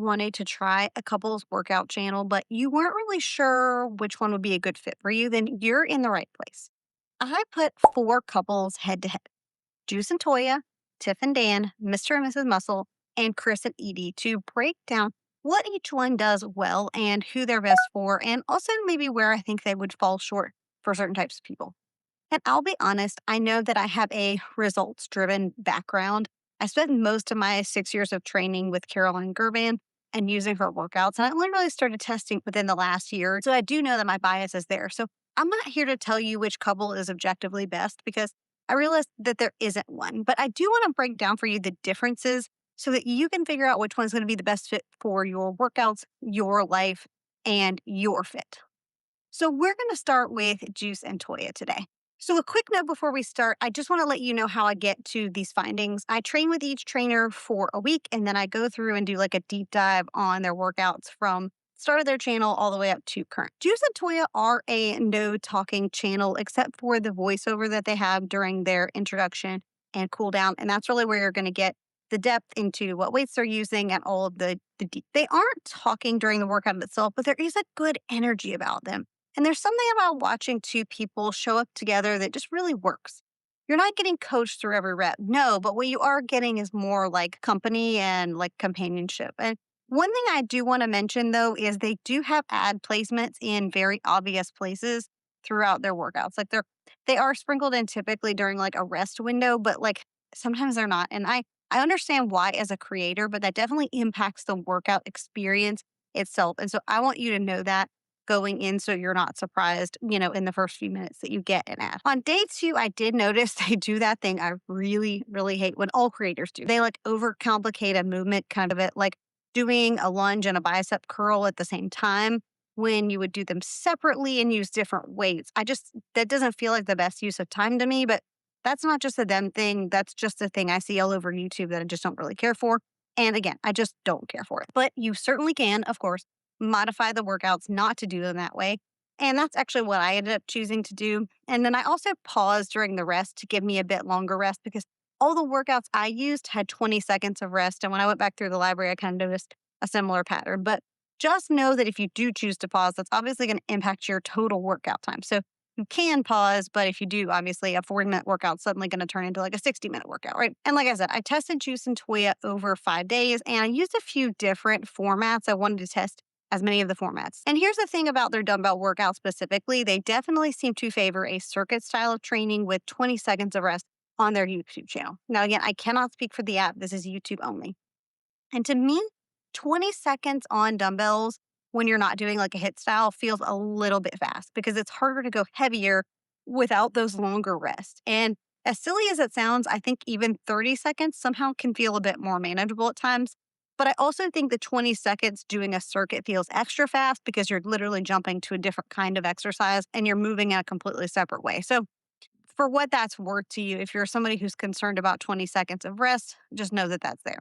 wanted to try a couple's workout channel, but you weren't really sure which one would be a good fit for you, then you're in the right place. I put four couples head to head: Juice and Toya, Tiff and Dan, Mr. and Mrs. Muscle, and Chris and Edie, to break down what each one does well and who they're best for, and also maybe where I think they would fall short for certain types of people. And I'll be honest, I know that I have a results driven background. I spent most of my 6 years of training with Caroline Gerban and using her workouts. And I only really started testing within the last year. So I do know that my bias is there. So I'm not here to tell you which couple is objectively best because I realize that there isn't one. But I do want to break down for you the differences so that you can figure out which one's going to be the best fit for your workouts, your life, and your fit. So we're going to start with Juice and Toya today. So a quick note before we start, I just want to let you know how I get to these findings. I train with each trainer for a week, and then I go through and do like a deep dive on their workouts from start of their channel all the way up to current. Juice and Toya are a no talking channel except for the voiceover that they have during their introduction and cool down. And that's really where you're going to get the depth into what weights they're using and all of the deep. They aren't talking during the workout itself, but there is a good energy about them. And there's something about watching two people show up together that just really works. You're not getting coached through every rep. No, but what you are getting is more like company and like companionship. And one thing I do want to mention though is they do have ad placements in very obvious places throughout their workouts. Like they are sprinkled in typically during like a rest window, but like sometimes they're not. And I understand why as a creator, but that definitely impacts the workout experience itself. And so I want you to know that going in so you're not surprised, in the first few minutes that you get an ad. On day two, I did notice they do that thing I really, really hate when all creators do. They like overcomplicate a movement kind of it, like doing a lunge and a bicep curl at the same time when you would do them separately and use different weights. That doesn't feel like the best use of time to me, but that's not just a them thing. That's just a thing I see all over YouTube that I just don't really care for. And again, I just don't care for it. But you certainly can, of course, modify the workouts not to do them that way. And that's actually what I ended up choosing to do. And then I also paused during the rest to give me a bit longer rest because all the workouts I used had 20 seconds of rest. And when I went back through the library, I kind of noticed a similar pattern. But just know that if you do choose to pause, that's obviously going to impact your total workout time. So you can pause, but if you do, obviously a 40-minute workout suddenly going to turn into like a 60-minute workout, right? And like I said, I tested Juice and Toya over 5 days and I used a few different formats. I wanted to test as many of the formats. And here's the thing about their dumbbell workout specifically, they definitely seem to favor a circuit style of training with 20 seconds of rest on their YouTube channel. Now, again, I cannot speak for the app. This is YouTube only. And to me, 20 seconds on dumbbells when you're not doing like a hit style feels a little bit fast because it's harder to go heavier without those longer rests. And as silly as it sounds, I think even 30 seconds somehow can feel a bit more manageable at times. But I also think the 20 seconds doing a circuit feels extra fast because you're literally jumping to a different kind of exercise and you're moving in a completely separate way. So, for what that's worth to you, if you're somebody who's concerned about 20 seconds of rest, just know that that's there.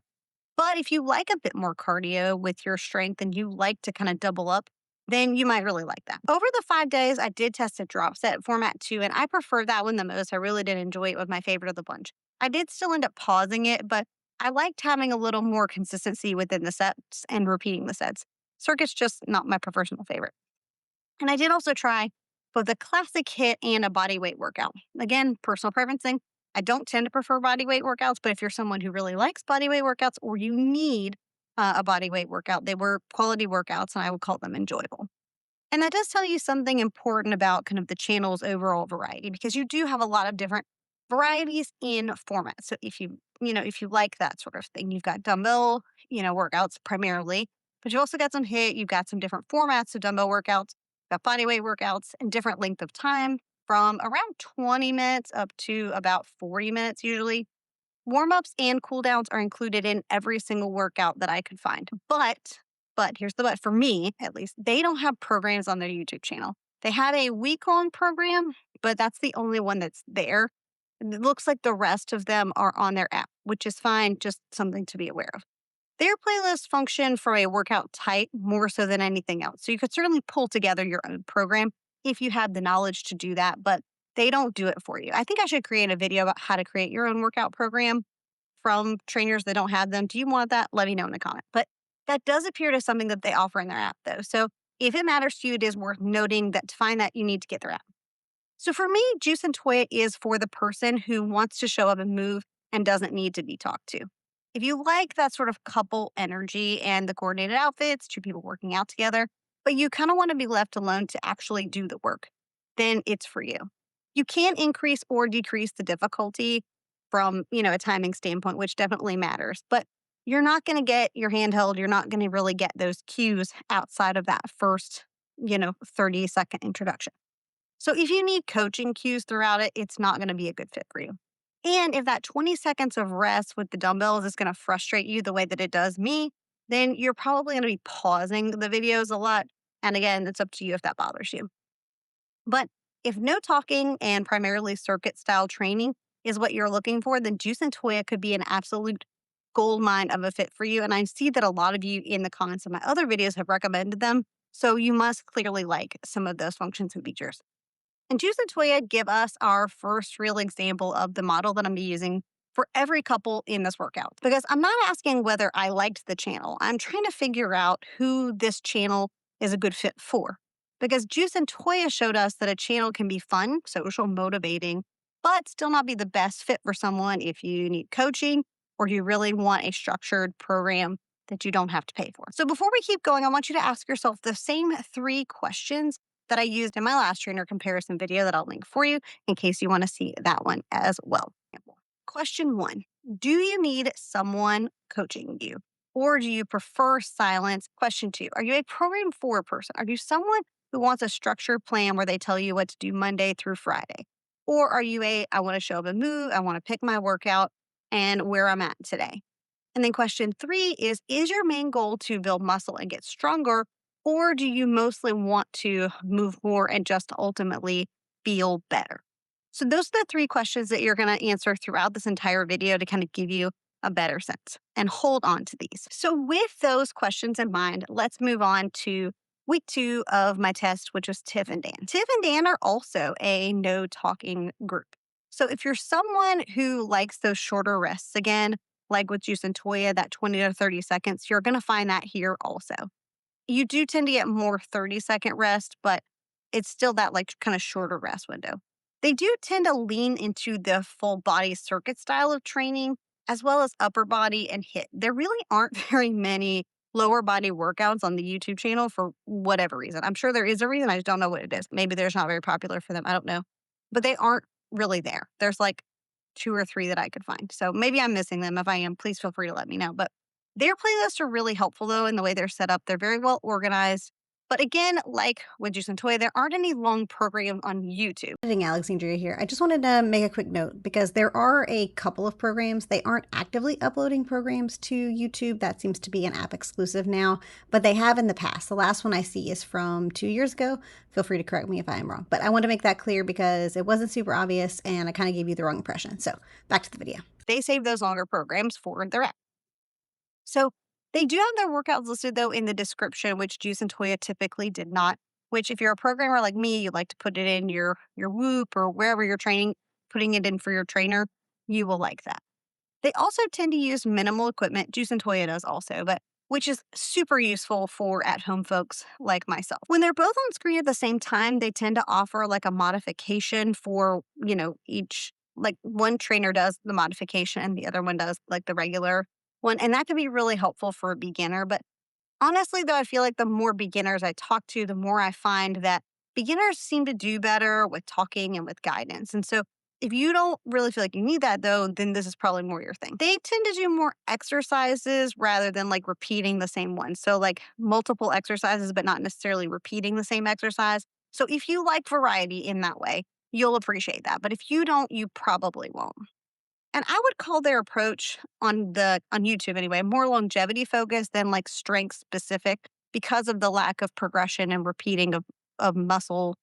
But if you like a bit more cardio with your strength and you like to kind of double up, then you might really like that. Over the 5 days, I did test a drop set format too, and I prefer that one the most. I really did enjoy it. It was my favorite of the bunch. I did still end up pausing it, but I liked having a little more consistency within the sets and repeating the sets. Circuit's just not my personal favorite. And I did also try both a classic hit and a body weight workout. Again, personal preferencing. I don't tend to prefer body weight workouts, but if you're someone who really likes body weight workouts or you need a body weight workout, they were quality workouts and I would call them enjoyable. And that does tell you something important about kind of the channel's overall variety because you do have a lot of different varieties in formats. So if you like that sort of thing, you've got dumbbell, workouts primarily, but you've also got some hit, you've got some different formats of dumbbell workouts, got body weight workouts and different length of time from around 20 minutes up to about 40 minutes usually. Warm ups and cool downs are included in every single workout that I could find. But here's the but for me, at least, they don't have programs on their YouTube channel. They have a week long program, but that's the only one that's there. It looks like the rest of them are on their app, which is fine, just something to be aware of. Their playlists function for a workout type more so than anything else. So you could certainly pull together your own program if you have the knowledge to do that, but they don't do it for you. I think I should create a video about how to create your own workout program from trainers that don't have them. Do you want that? Let me know in the comment. But That does appear to something that they offer in their app, though. So if it matters to you, it is worth noting that to find that, you need to get their app. So for me, Juice and Toya is for the person who wants to show up and move and doesn't need to be talked to. If you like that sort of couple energy and the coordinated outfits, two people working out together, but you kind of want to be left alone to actually do the work, then it's for you. You can increase or decrease the difficulty from, a timing standpoint, which definitely matters. But you're not going to get your handheld, you're not going to really get those cues outside of that first, 30-second introduction. So if you need coaching cues throughout it, it's not going to be a good fit for you. And if that 20 seconds of rest with the dumbbells is going to frustrate you the way that it does me, then you're probably going to be pausing the videos a lot. And again, it's up to you if that bothers you. But if no talking and primarily circuit style training is what you're looking for, then Juice and Toya could be an absolute gold mine of a fit for you. And I see that a lot of you in the comments of my other videos have recommended them. So you must clearly like some of those functions and features. And Juice and Toya give us our first real example of the model that I'm using for every couple in this workout. Because I'm not asking whether I liked the channel. I'm trying to figure out who this channel is a good fit for. Because Juice and Toya showed us that a channel can be fun, social, motivating, but still not be the best fit for someone if you need coaching or you really want a structured program that you don't have to pay for. So before we keep going, I want you to ask yourself the same 3 questions that I used in my last trainer comparison video that I'll link for you in case you want to see that one as well. Question 1, do you need someone coaching you or do you prefer silence? Question 2, are you a program 4 person? Are you someone who wants a structured plan where they tell you what to do Monday through Friday? Or are you I want to show up and move, I want to pick my workout and where I'm at today? And then question 3 is your main goal to build muscle and get stronger? Or do you mostly want to move more and just ultimately feel better? So those are the 3 questions that you're going to answer throughout this entire video to kind of give you a better sense, and hold on to these. So with those questions in mind, let's move on to week 2 of my test, which was Tiff and Dan. Tiff and Dan are also a no talking group. So if you're someone who likes those shorter rests again, like with Juice and Toya, that 20 to 30 seconds, you're going to find that here also. You do tend to get more 30-second rest, but it's still that kind of shorter rest window. They do tend to lean into the full body circuit style of training, as well as upper body and HIIT. There really aren't very many lower body workouts on the YouTube channel for whatever reason. I'm sure there is a reason. I just don't know what it is. Maybe they're just not very popular for them. I don't know. But they aren't really there. There's 2 or 3 that I could find. So maybe I'm missing them. If I am, please feel free to let me know. But their playlists are really helpful, though, in the way they're set up. They're very well organized. But again, like with Juice and Toya, there aren't any long programs on YouTube. Alexandria here. I just wanted to make a quick note because there are a couple of programs. They aren't actively uploading programs to YouTube. That seems to be an app exclusive now, but they have in the past. The last one I see is from 2 years ago. Feel free to correct me if I am wrong. But I want to make that clear because it wasn't super obvious and I kind of gave you the wrong impression. So back to the video. They save those longer programs for their app. So they do have their workouts listed, though, in the description, which Juice and Toya typically did not, which if you're a programmer like me, you like to put it in your Whoop or wherever you're training, putting it in for your trainer, you will like that. They also tend to use minimal equipment. Juice and Toya does also, but which is super useful for at-home folks like myself. When they're both on screen at the same time, they tend to offer a modification for, each, one trainer does the modification and the other one does the regular one. And that can be really helpful for a beginner. But honestly, though, I feel like the more beginners I talk to, the more I find that beginners seem to do better with talking and with guidance. And so if you don't really feel like you need that, though, then this is probably more your thing. They tend to do more exercises rather than repeating the same one. So multiple exercises, but not necessarily repeating the same exercise. So if you like variety in that way, you'll appreciate that. But if you don't, you probably won't. And I would call their approach on YouTube anyway, more longevity focused than strength specific because of the lack of progression and repeating of muscle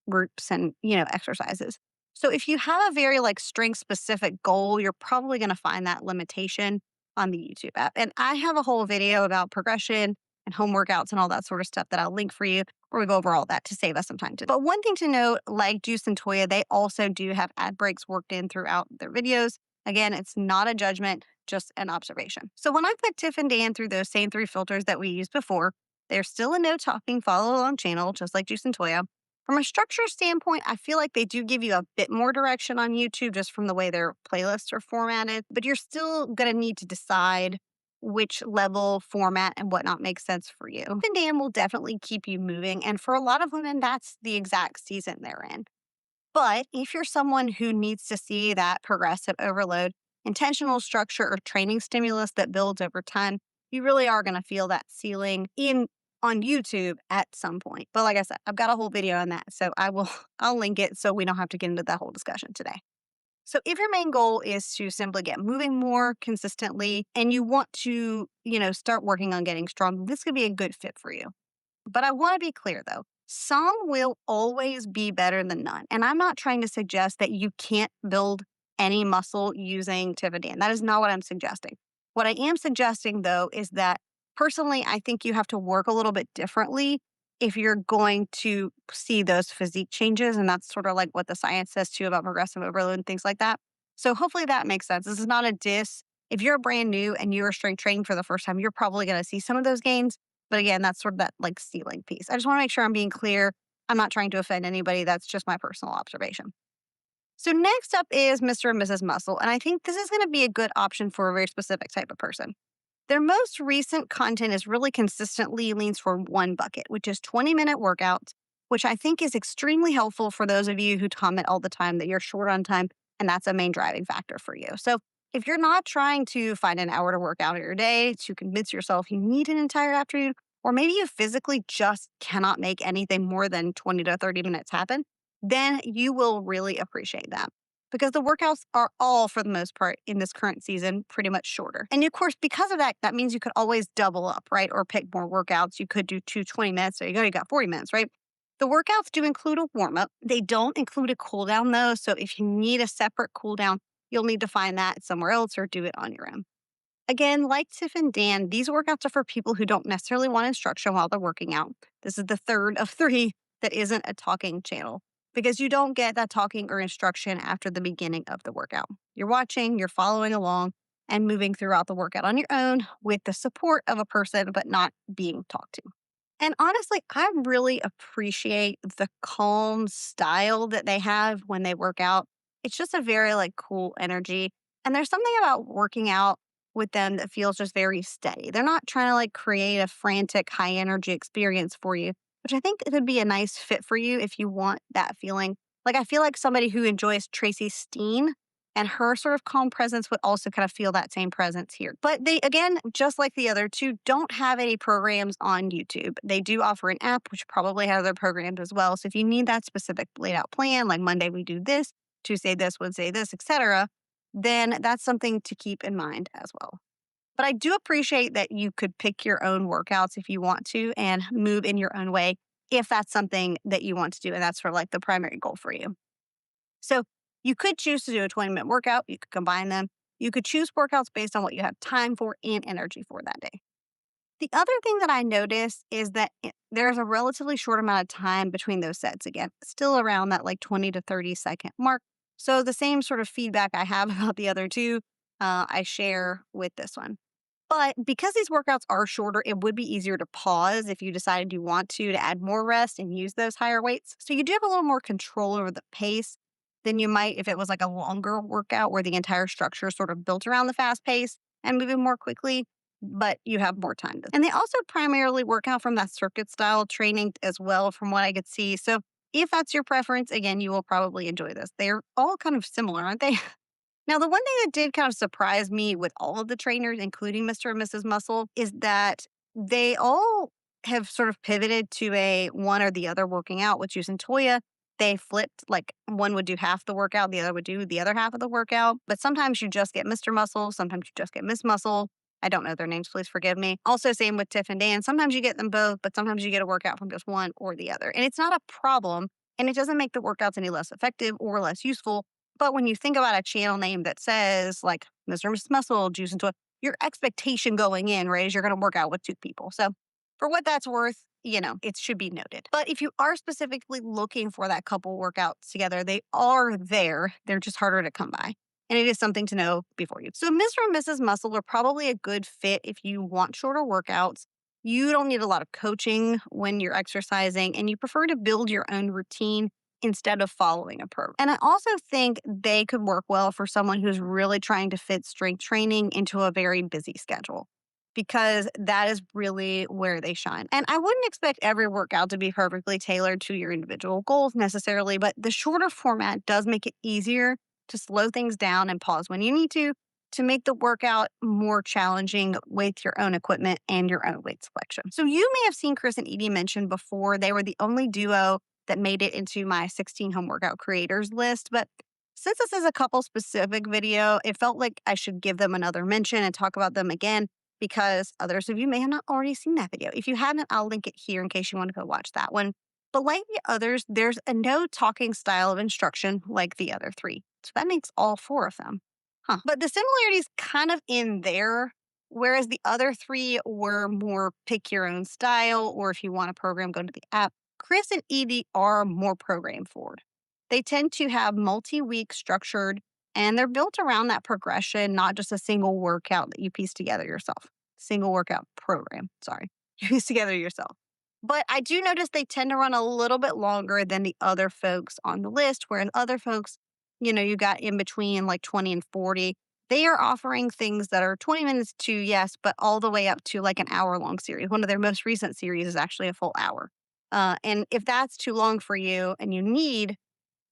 groups and, exercises. So if you have a very strength specific goal, you're probably going to find that limitation on the YouTube app. And I have a whole video about progression and home workouts and all that sort of stuff that I'll link for you, where we go over all that to save us some time. But one thing to note, like Juice and Toya, they also do have ad breaks worked in throughout their videos. Again, it's not a judgment, just an observation. So when I put Tiff and Dan through those same three filters that we used before, they're still a no talking follow along channel, just like Juice and Toya. From a structure standpoint, I feel like they do give you a bit more direction on YouTube just from the way their playlists are formatted, but you're still going to need to decide which level, format, and whatnot makes sense for you. Tiff and Dan will definitely keep you moving. And for a lot of women, that's the exact season they're in. But if you're someone who needs to see that progressive overload, intentional structure, or training stimulus that builds over time, you really are going to feel that ceiling in on YouTube at some point. But like I said, I've got a whole video on that, so I'll link it so we don't have to get into that whole discussion today. So if your main goal is to simply get moving more consistently and you want to, start working on getting strong, this could be a good fit for you. But I want to be clear though, some will always be better than none. And I'm not trying to suggest that you can't build any muscle using Tiff and Dan. That is not what I'm suggesting. What I am suggesting though is that personally, I think you have to work a little bit differently if you're going to see those physique changes. And that's sort of like what the science says too about progressive overload and things like that. So hopefully that makes sense. This is not a diss. If you're brand new and you're strength training for the first time, you're probably going to see some of those gains. But again, that's sort of that like ceiling piece. I just want to make sure I'm being clear. I'm not trying to offend anybody. That's just my personal observation. So next up is Mr. and Mrs. Muscle. And I think this is going to be a good option for a very specific type of person. Their most recent content is really consistently leans for one bucket, which is 20-minute workouts, which I think is extremely helpful for those of you who comment all the time that you're short on time. And that's a main driving factor for you. So if you're not trying to find an hour to work out in your day to convince yourself you need an entire afternoon, or maybe you physically just cannot make anything more than 20 to 30 minutes happen, then you will really appreciate that. Because the workouts are all, for the most part, in this current season, pretty much shorter. And of course, because of that, that means you could always double up, right? Or pick more workouts. You could do 20 minutes. So you got 40 minutes, right? The workouts do include a warm up. They don't include a cool down, though. So if you need a separate cool down, you'll need to find that somewhere else or do it on your own. Again, like Tiff and Dan, these workouts are for people who don't necessarily want instruction while they're working out. This is the third of three that isn't a talking channel because you don't get that talking or instruction after the beginning of the workout. You're watching, you're following along, and moving throughout the workout on your own with the support of a person, but not being talked to. And honestly, I really appreciate the calm style that they have when they work out. It's just a very cool energy. And there's something about working out with them that feels just very steady. They're not trying to create a frantic high energy experience for you, which I think it would be a nice fit for you if you want that feeling. I feel like somebody who enjoys Tracy Steen and her sort of calm presence would also kind of feel that same presence here. But they, again, just like the other two, don't have any programs on YouTube. They do offer an app, which probably has other programs as well. So if you need that specific laid out plan, like Monday we do this, Tuesday this, Wednesday this, etc., then that's something to keep in mind as well. But I do appreciate that you could pick your own workouts if you want to and move in your own way if that's something that you want to do. And that's for the primary goal for you. So you could choose to do a 20-minute workout. You could combine them. You could choose workouts based on what you have time for and energy for that day. The other thing that I noticed is that there's a relatively short amount of time between those sets. Again, still around that 20 to 30-second mark. So the same sort of feedback I have about the other two, I share with this one. But because these workouts are shorter, it would be easier to pause if you decided you want to add more rest and use those higher weights. So you do have a little more control over the pace than you might if it was a longer workout where the entire structure is sort of built around the fast pace and moving more quickly, but you have more time. And they also primarily work out from that circuit style training as well, from what I could see. So if that's your preference, again, you will probably enjoy this. They're all kind of similar, aren't they? Now, the one thing that did kind of surprise me with all of the trainers, including Mr. and Mrs. Muscle, is that they all have sort of pivoted to a one or the other working out with Juice and Toya. They flipped, one would do half the workout, the other would do the other half of the workout. But sometimes you just get Mr. Muscle, sometimes you just get Miss Muscle. I don't know their names, please forgive me. Also, same with Tiff and Dan. Sometimes you get them both, but sometimes you get a workout from just one or the other. And it's not a problem, and it doesn't make the workouts any less effective or less useful. But when you think about a channel name that says Mr. and Mrs. Muscle, Juice and Toy, your expectation going in, right, is you're going to work out with two people. So for what that's worth, it should be noted. But if you are specifically looking for that couple workouts together, they are there. They're just harder to come by. and it is something to know before you. So Mr. and Mrs. Muscle are probably a good fit if you want shorter workouts. You don't need a lot of coaching when you're exercising, and you prefer to build your own routine instead of following a program. And I also think they could work well for someone who's really trying to fit strength training into a very busy schedule because that is really where they shine. And I wouldn't expect every workout to be perfectly tailored to your individual goals necessarily, but the shorter format does make it easier to slow things down and pause when you need to make the workout more challenging with your own equipment and your own weight selection. So you may have seen Chris and Edie mention before they were the only duo that made it into my 16 home workout creators list. But since this is a couple specific video, it felt like I should give them another mention and talk about them again because others of you may have not already seen that video. If you haven't, I'll link it here in case you want to go watch that one. But like the others, there's a no talking style of instruction like the other three. So that makes all four of them. But the similarities kind of in there, whereas the other three were more pick your own style, or if you want a program, go to the app. Chris and Edie are more program forward. They tend to have multi-week structured, and they're built around that progression, not just a single workout that you piece together yourself. Single workout program, sorry, you piece together yourself. But I do notice they tend to run a little bit longer than the other folks on the list, whereas other folks, you got in between like 20 and 40. They are offering things that are 20 minutes to yes, but all the way up to like an hour long series. One of their most recent series is actually a full hour. And if that's too long for you and you need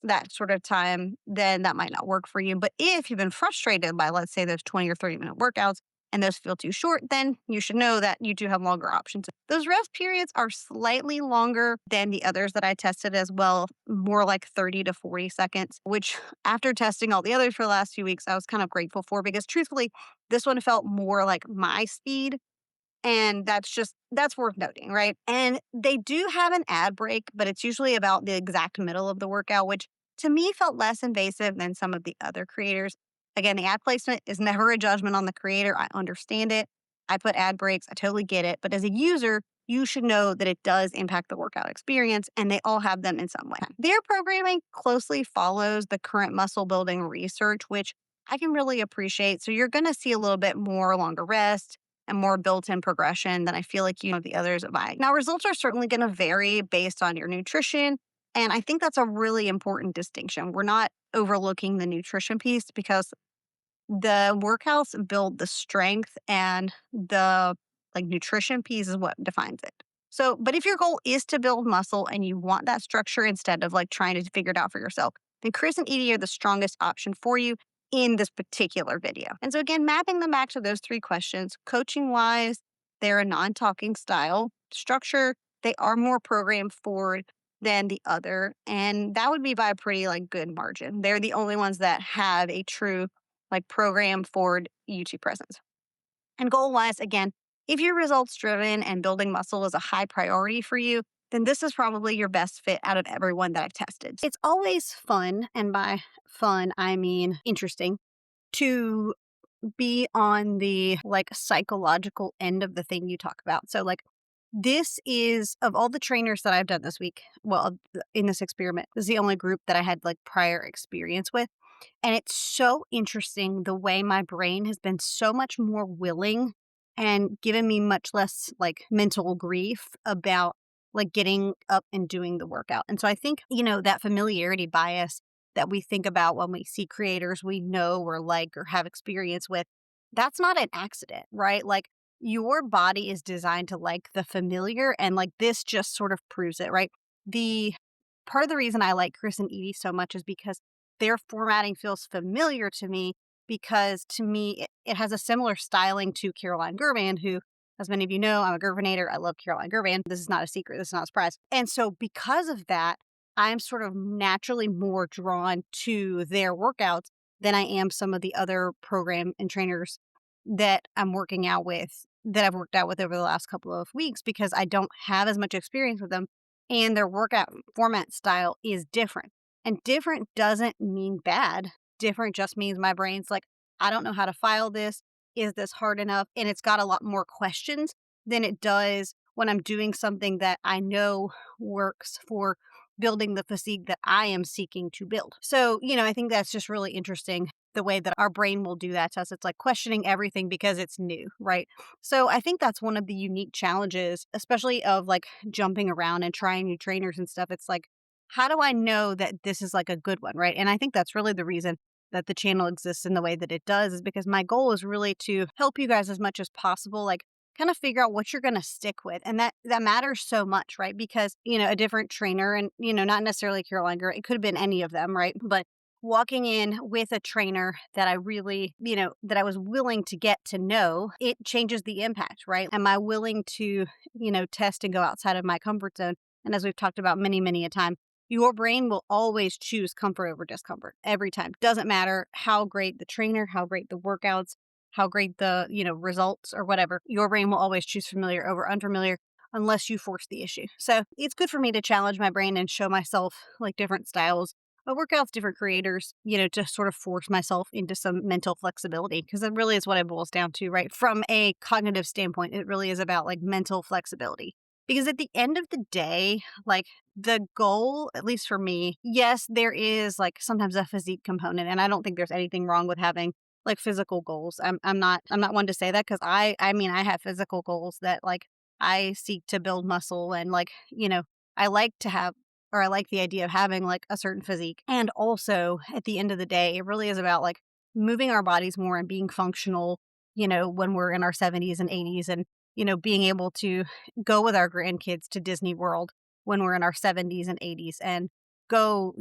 that sort of time, then that might not work for you. But if you've been frustrated by, let's say, those 20 or 30-minute workouts and those feel too short, then you should know that you do have longer options. Those rest periods are slightly longer than the others that I tested as well, more like 30 to 40 seconds, which after testing all the others for the last few weeks, I was kind of grateful for because truthfully, this one felt more like my speed, and that's worth noting, right? And they do have an ad break, but it's usually about the exact middle of the workout, which to me felt less invasive than some of the other creators. Again, the ad placement is never a judgment on the creator. I understand it. I put ad breaks. I totally get it. But as a user, you should know that it does impact the workout experience, and they all have them in some way. Their programming closely follows the current muscle building research, which I can really appreciate. So you're going to see a little bit more longer rest and more built-in progression than I feel like the others buy. Now, results are certainly going to vary based on your nutrition, and I think that's a really important distinction. We're not overlooking the nutrition piece because the workouts build the strength, and the nutrition piece is what defines it. So, but if your goal is to build muscle and you want that structure instead of trying to figure it out for yourself, then Chris and Edie are the strongest option for you in this particular video. And so again, mapping them back to those three questions, coaching wise, they're a non-talking style. Structure, they are more program forward than the other. And that would be by a pretty good margin. They're the only ones that have a true program forward YouTube presence. And goal wise, again, if you're results driven and building muscle is a high priority for you, then this is probably your best fit out of everyone that I've tested. It's always fun, and by fun, I mean interesting, to be on the psychological end of the thing you talk about. So this is, of all the trainers that I've done this week, in this experiment, this is the only group that I had prior experience with. And it's so interesting the way my brain has been so much more willing and given me much less mental grief about getting up and doing the workout. And so I think, that familiarity bias that we think about when we see creators we know or or have experience with, that's not an accident, right? Your body is designed to like the familiar, and this just sort of proves it, right? The part of the reason I like Chris and Edie so much is because their formatting feels familiar to me, because to me, it has a similar styling to Caroline Gervan, who, as many of you know, I'm a Gervanator. I love Caroline Gervan. This is not a secret. This is not a surprise. And so because of that, I'm sort of naturally more drawn to their workouts than I am some of the other program and trainers that I'm working out with, that I've worked out with over the last couple of weeks, because I don't have as much experience with them and their workout format style is different. And different doesn't mean bad. Different just means my brain's I don't know how to file this. Is this hard enough? And it's got a lot more questions than it does when I'm doing something that I know works for building the physique that I am seeking to build. So, I think that's just really interesting the way that our brain will do that to us. It's like questioning everything because it's new, right? So I think that's one of the unique challenges, especially of like jumping around and trying new trainers and stuff. It's like, how do I know that this is like a good one, right? And I think that's really the reason that the channel exists in the way that it does, is because my goal is really to help you guys as much as possible, like kind of figure out what you're going to stick with. And that matters so much, right? Because, a different trainer and, not necessarily Caroline Girl, it could have been any of them, right? But walking in with a trainer that I really, that I was willing to get to know, it changes the impact, right? Am I willing to, test and go outside of my comfort zone? And as we've talked about many, many a time, your brain will always choose comfort over discomfort every time. Doesn't matter how great the trainer, how great the workouts, how great the, results or whatever. Your brain will always choose familiar over unfamiliar unless you force the issue. So it's good for me to challenge my brain and show myself like different styles of workouts, different creators, to sort of force myself into some mental flexibility, because it really is what it boils down to, right? From a cognitive standpoint, it really is about like mental flexibility. Because at the end of the day, like the goal, at least for me, yes, there is like sometimes a physique component, and I don't think there's anything wrong with having like physical goals. I'm not one to say that, because I mean I have physical goals that like I seek to build muscle, and like, I like to have, or I like the idea of having like a certain physique. And also at the end of the day, it really is about like moving our bodies more and being functional, when we're in our 70s and 80s, and, being able to go with our grandkids to Disney World when we're in our 70s and 80s, and go,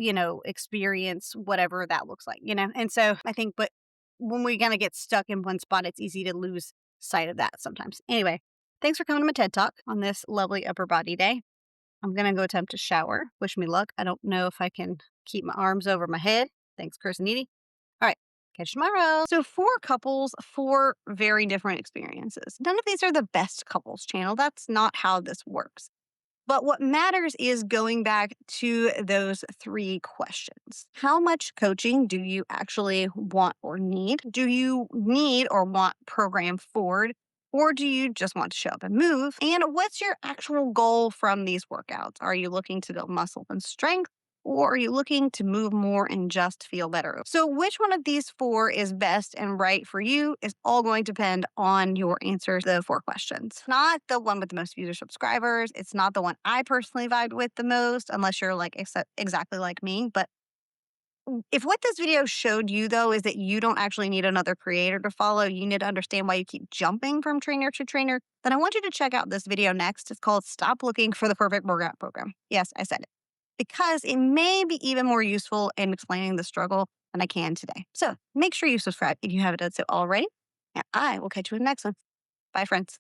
experience whatever that looks like, And so I think, but when we kind of get stuck in one spot, it's easy to lose sight of that sometimes. Anyway, thanks for coming to my TED Talk on this lovely upper body day. I'm gonna go attempt to shower. Wish me luck. I don't know if I can keep my arms over my head. Thanks, Chris and Edie. All right, catch you tomorrow. So, four couples, four very different experiences. None of these are the best couples channel. That's not how this works. But what matters is going back to those three questions. How much coaching do you actually want or need? Do you need or want program forward? Or do you just want to show up and move? And what's your actual goal from these workouts? Are you looking to build muscle and strength? Or are you looking to move more and just feel better? So, which one of these four is best and right for you is all going to depend on your answers to the four questions. Not the one with the most views or subscribers. It's not the one I personally vibed with the most, unless you're like exactly like me. But if what this video showed you, though, is that you don't actually need another creator to follow, you need to understand why you keep jumping from trainer to trainer, then I want you to check out this video next. It's called Stop Looking for the Perfect Workout Program. Yes, I said it, because it may be even more useful in explaining the struggle than I can today. So make sure you subscribe if you haven't done so already, and I will catch you in the next one. Bye, friends.